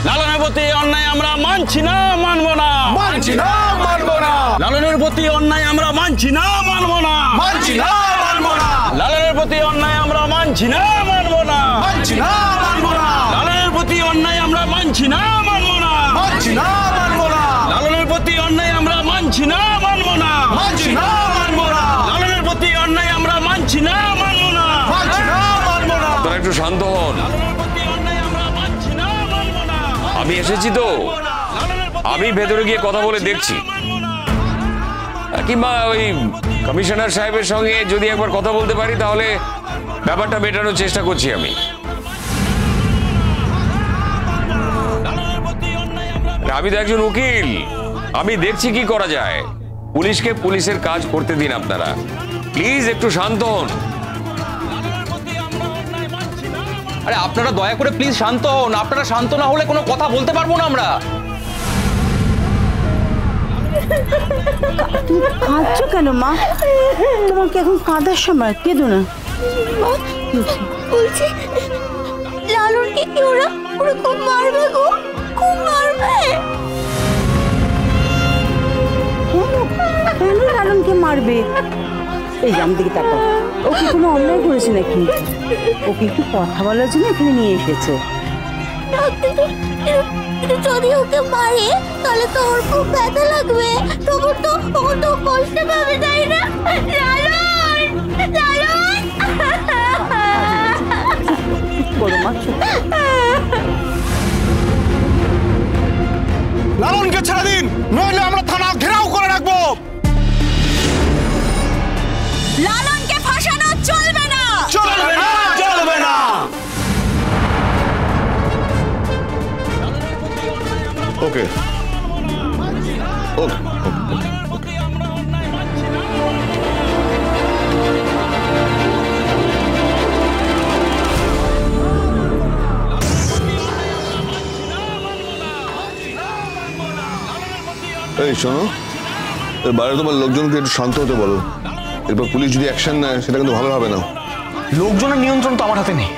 লালনের প্রতি অন্যায় আমরা মানছি না, মানবো না, মানছি না, মানবো না। লালনের প্রতি অন্যায় আমরা মানছি না, মানবো না, মানছি না, মানবো না। লালনের প্রতি অন্যায় আমরা মানছি না, মানবো না, মানছি না, মানবো না। লালনের প্রতি অন্যায় আমরা মানছি না, মানবো না, মানছি না, মানবো না। লালনের প্রতি অন্যায় আমরা মানছি না, মানবো না, মানছি না, মানবো না। লালনের প্রতি অন্যায় আমরা মানছি না, মানবো না, মানছি না, মানবো না। আপনারা একটু শান্ত হন। লালনের প্রতি অন্যায় আমরা মানছি না, মানবো না, আমি এসেছি তো, আমি ভেতরে গিয়ে কথা বলে দেখছি, কিংবা ওই কমিশনার সাহেবের সঙ্গে যদি একবার কথা বলতে পারি তাহলে ব্যাপারটা মেটানোর চেষ্টা করছি আমি। আমি তো একজন উকিল, আমি দেখছি কি করা যায়। পুলিশকে পুলিশের কাজ করতে দিন আপনারা, প্লিজ একটু শান্ত হন। আরে আপনারা দয়া করে প্লিজ শান্ত হন। আপনারা শান্ত না হলে কোনো কথা বলতে পারবো না আমরা। তুমি কাঁদছো কেন মা? তোমার কি এখন কাঁদার সময়? কেঁদো না। বলছি লালনকে কি ওরা ওরা খুব মারবে গো, খুব মারবে। কেন লালনকে মারবে? এই যে আমার দিকে তাকাও, ও কি কোনো অন্যায় করেছে নাকি? ওকে একটু কথা বলার জন্য এখানে নিয়ে এসেছে। যদি ওকে মারে তাহলে তো ওর খুব ব্যথা লাগবে, তখন তো কষ্ট পাবে, তাই না? লালন, লালন। বড় মা লালনকে ছেড়ে দিন, নইলে আমরা থানা ঘেরাও করে রাখবো। লালনকে ফাঁসানো চলবে না, চলবে না, চলবে না। ওকে ওকে। এই শোনো, বাইরে তোমার লোকজনকে একটু শান্ত হতে বলো। এরপর পুলিশ যদি অ্যাকশন নেয় সেটা কিন্তু ভালো হবে না। লোকজনের নিয়ন্ত্রণ তো আমার হাতে নেই।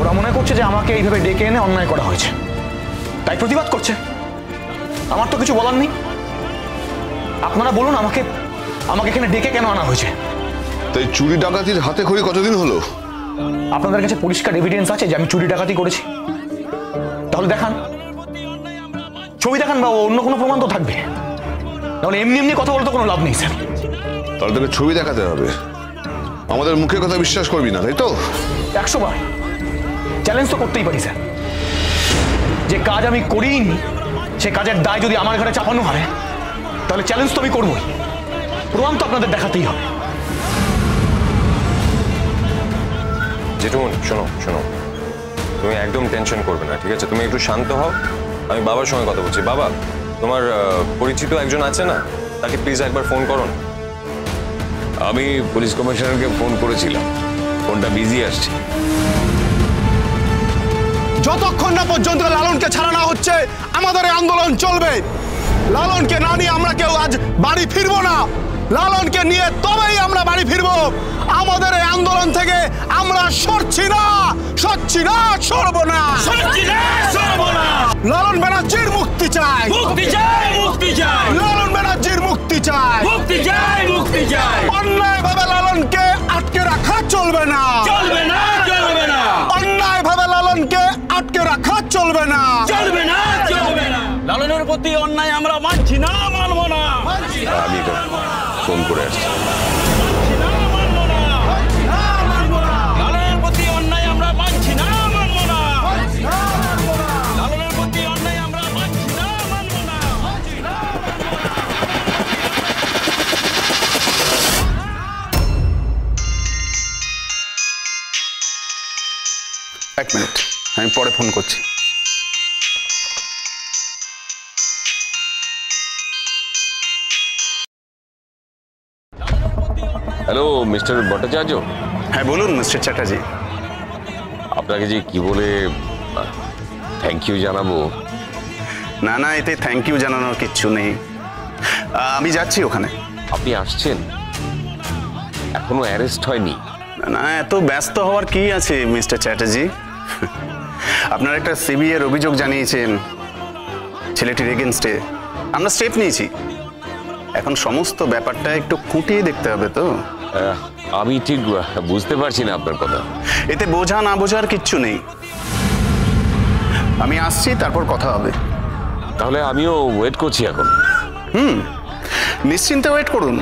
ওরা মনে করছে যে আমাকে এইভাবে ডেকে এনে অন্যায় করা হয়েছে, তাই প্রতিবাদ করছে। আমার তো কিছু বলার নেই। আপনারা বলুন আমাকে এখানে ডেকে কেন আনা হয়েছে? তাই চুরি ডাকাতির হাতে খড়ি কতদিন হলো? আপনাদের কাছে পরিষ্কার এভিডেন্স আছে যে আমি চুরি ডাকাতি করেছি? তাহলে দেখান, ছবি দেখান বা অন্য কোনো প্রমাণ তো থাকবে। তাহলে এমনি এমনি কথা বলতে কোনো লাভ নেই স্যার। তাহলে তোকে ছবি দেখাতে হবে। আমাদের মুখের কথা বিশ্বাস করবি না, তাই তো? 100 বার চ্যালেঞ্জ তো করতেই পারি স্যার। যে কাজ আমি করিনি সে কাজের দায় যদি আমার ঘরে চাপানো হয় তাহলে চ্যালেঞ্জ তো আমি করবই, প্রমাণ তো আপনাদের দেখাতেই হবে। জেঠুমন শোনো শোনো, তুমি একদম টেনশন করবে না, ঠিক আছে? তুমি একটু শান্ত হও, আমি বাবার সঙ্গে কথা বলছি। বাবা, তোমার পরিচিত একজন আছে না, তাকে প্লিজ একবার ফোন করো না। আমি পুলিশ কমিশনারকে ফোন করেছিলাম, ফোনটা বিজি আসছে। যতক্ষণ না পর্যন্ত লালনকে ছাড়া না হচ্ছে আমাদের এই আন্দোলন চলবে। লালনকে না নিয়ে আমরা কেউ আজ বাড়ি ফিরবো না। লালনকে নিয়ে তবেই আমরা বাড়ি ফিরবো। আমাদের এই আন্দোলন থেকে আমরা সরছি না, সরছি না, সরবো না, সরছি না, সরবো না। লালন ব্যানার্জির মুক্তি চাই, মুক্তি চাই, মুক্তি চাই, লালন ব্যানার্জির মুক্তি চাই, মুক্তি চাই, মুক্তি চাই। অন্যায়ভাবে লালনকে আটকে রাখা চলবে না, চলবে না, চলবে না, অন্যায়ভাবে লালনকে আটকে রাখা চলবে না, চলবে না, চলবে না। লালনের প্রতি অন্যায় আমরা মানছি না, মানবো না, আমি ফোন করে আসছি। লালনের প্রতি অন্যায় আমরা মানছি না, মানবো না, লালনের প্রতি অন্যায় আমরা মানছি না, মানবো না। এক মিনিট, আমি পরে ফোন করছি। Hello mister Bhattacharya. হ্যাঁ বলুন মিস্টার চ্যাটার্জি। আপনাকে যে কি বলে থ্যাংক ইউ জানাবো। না না, এতে থ্যাংক ইউ জানানোর কিচ্ছু নেই। আমি যাচ্ছি ওখানে। আপনি আসছেন? এখনো অ্যারেস্ট হয়নি? না, এত ব্যস্ত হওয়ার কি আছে মিস্টার চ্যাটার্জি। আপনারা একটা সিবিআই অভিযোগ জানিয়েছেন ছেলেটির এগেনস্টে। আমরা স্টেপ নিয়েছি। এখন সমস্ত ব্যাপারটা একটু খুঁটিয়ে দেখতে হবে তো। আমি ঠিক বুঝতে পারছি না আপনার কথা। এতে বোঝা না বোঝার কিচ্ছু নেই। আমি আসছি, তারপর কথা হবে। তাহলে আমিও ওয়েট করছি এখন। নিশ্চিন্তে ওয়েট করুন।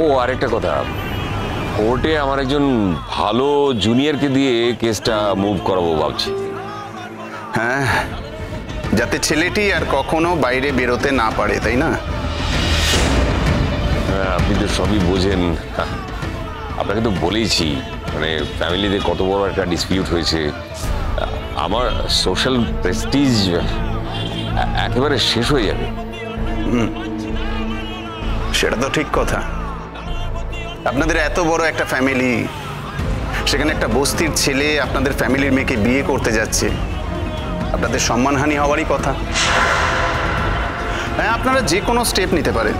ও আরেকটা কথা, কোর্টে আমার একজন ভালো জুনিয়রকে দিয়ে কেসটা মুভ করাবো ভাবছি। হ্যাঁ, যাতে ছেলেটি আর কখনো বাইরে বেরোতে না পারে, তাই না? হ্যাঁ, আপনি তো সবই বোঝেন। আপনাকে তো বলেইছি, মানে ফ্যামিলিতে কত বড় একটা ডিসপিউট হয়েছে। আমার সোশ্যাল প্রেস্টিজ একেবারে শেষ হয়ে যাবে। সেটা তো ঠিক কথা। আপনাদের এত বড় একটা ফ্যামিলি, সেখানে একটা বস্তির ছেলে আপনাদের ফ্যামিলির মেয়েকে বিয়ে করতে যাচ্ছে, আপনাদের সম্মানহানি হওয়ারই কথা। হ্যাঁ, আপনারা যে কোনো স্টেপ নিতে পারেন।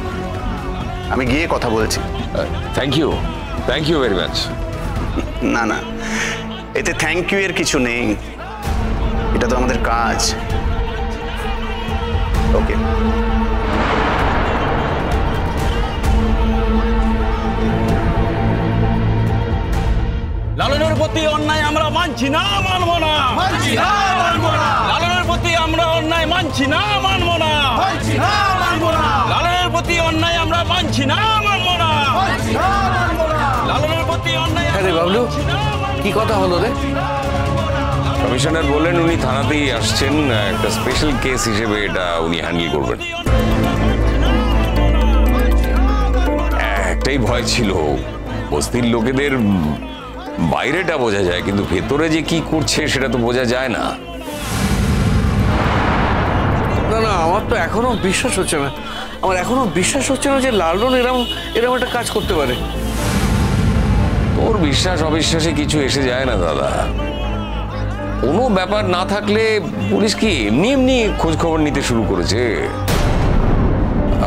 আমি গিয়ে কথা বলছি। Thank you very much. না না, এতে থ্যাংক ইউ এর কিছু নেই। এটা তো আমাদের কাজ। ওকে। লালনের প্রতি অন্যায় আমরা মানছি না, মানবো না। লালনের প্রতি আমরা অন্যায় মানছি না, মানবো না। লালনের প্রতি অন্যায় আমরা মানছি না, মানবো না। লালনের প্রতি অন্যায়। আরে বাবলু, কি কথা হলো রে? কমিশনার বললেন উনি থানাতেই আসছেন, একটা স্পেশাল কেস হিসেবে এটা উনি হ্যান্ডেল করবেন। একটাই ভয় ছিল, বস্তির লোকেদের বাইরেটা বোঝা যায়, কিন্তু ভেতরে যে কি করছে সেটা তো বোঝা যায় না। না না, আমার তো এখনো বিশ্বাস হচ্ছে না। আমার এখনো বিশ্বাস হচ্ছে না যে লালন এরম একটা কাজ করতে পারে। তোর বিশ্বাস অবিশ্বাসে কিছু এসে যায় না দাদা। কোনো ব্যাপার না থাকলে পুলিশ কি এমনি এমনি খোঁজ খবর নিতে শুরু করেছে?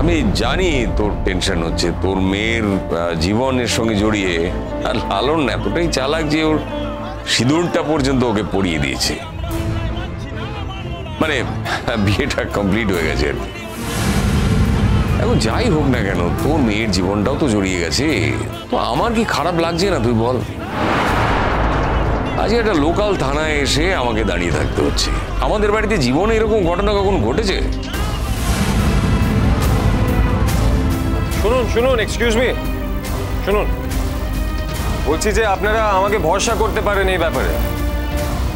আমি জানি তোর টেনশন হচ্ছে, তোর মেয়ের জীবনের সঙ্গে জড়িয়ে। আর লালন এতটাই চালাক যে ওর সিঁদুরটা পর্যন্ত ওকে পরিয়ে দিয়েছে। মানে বিয়েটা কমপ্লিট হয়ে গেছে আর কি। এখন যাই হোক না কেন, তোর মেয়ের জীবনটাও তো জড়িয়ে গেছে। তো আমার কি খারাপ লাগছে না তুই বল? আজকে একটা লোকাল থানায় এসে আমাকে দাঁড়িয়ে থাকতে হচ্ছে। আমাদের বাড়িতে জীবনে এরকম ঘটনা কখন ঘটেছে? শুনুন, এক্সকিউজ মি, শুনুন। বলছি যে আপনারা আমাকে ভরসা করতে পারেন এই ব্যাপারে।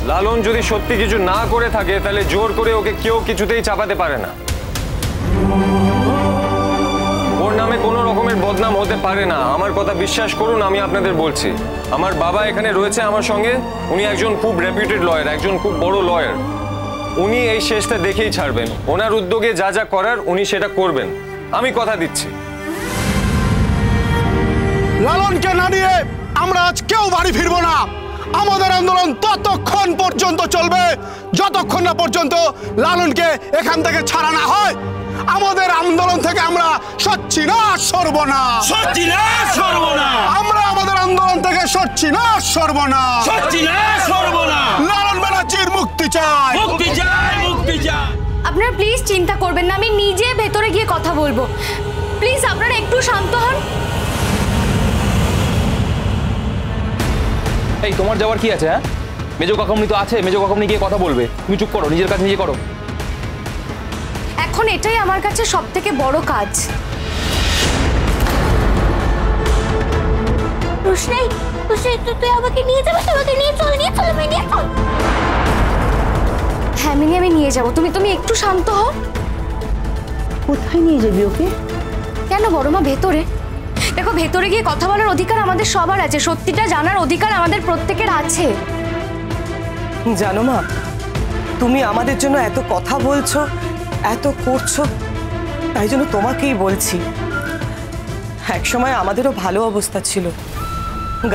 লালন যদি সত্যি কিছু না করে থাকে, তাহলে জোর করে ওকে কেউ কিছুতেই চাপাতে পারে না। ওর নামে কোনো রকমের বদনাম হতে পারে না। আমার কথা বিশ্বাস করুন, আমি আপনাদের বলছি। আমার বাবা এখানে রয়েছে আমার সঙ্গে। উনি একজন খুব রেপুটেড লয়ার, একজন খুব বড় লয়ার। উনি এই শেষটা দেখেই ছাড়বেন। ওনার উদ্যোগে যা যা করার উনি সেটা করবেন, আমি কথা দিচ্ছি। লালনকে না নিয়ে আমরা আজ কেউ বাড়ি ফিরবো না। আমাদের আন্দোলন ততক্ষণ পর্যন্ত চলবে যতক্ষণ না পর্যন্ত লালনকে এখান থেকে ছাড়া না হয়। আমাদের আন্দোলন থেকে আমরা সরছি না, সরবো না। আমরা আমাদের আন্দোলন থেকে সরছি না, সরবো না। লালন ব্যানার্জির মুক্তি চাই। আপনারা প্লিজ চিন্তা করবেন না, আমি নিজে ভেতরে গিয়ে কথা বলবো। প্লিজ আপনারা একটু শান্ত হন। এই তোমার যাওয়ার কি আছে? হ্যাঁ, মেজো কাকামনি তো আছে, মেজো কাকামনি গিয়ে কথা বলবে। তুমি চুপ করো, নিজের কাজ নিজে করো। এখন এটাই আমার কাছে সবথেকে বড় কাজ। রোশনাই, তুই আমাকে নিয়ে যাবে? তোমাকে নিয়ে চল, নিয়ে চল, নিয়ে চল। হ্যাঁ মিনি, আমি নিয়ে যাবো। তুমি একটু শান্ত হও। কোথায় নিয়ে যাবি ওকে? কেন বড় মা? ভেতরে দেখো, ভেতরে গিয়ে কথা বলার অধিকার আমাদের সবার আছে। সত্যিটা জানার অধিকার আমাদের প্রত্যেকের আছে। জানো মা, তুমি আমাদের জন্য এত কথা বলছো, এত করছো, তাই জন্য তোমাকেই বলছি। একসময় আমাদেরও ভালো অবস্থা ছিল,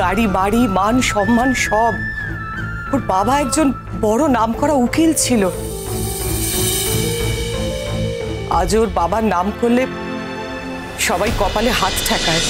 গাড়ি বাড়ি মান সম্মান সব। ওর বাবা একজন বড় নামকরা উকিল ছিল। আজ ওর বাবার নাম করলে সবাই কপালে হাত ঠেকায়।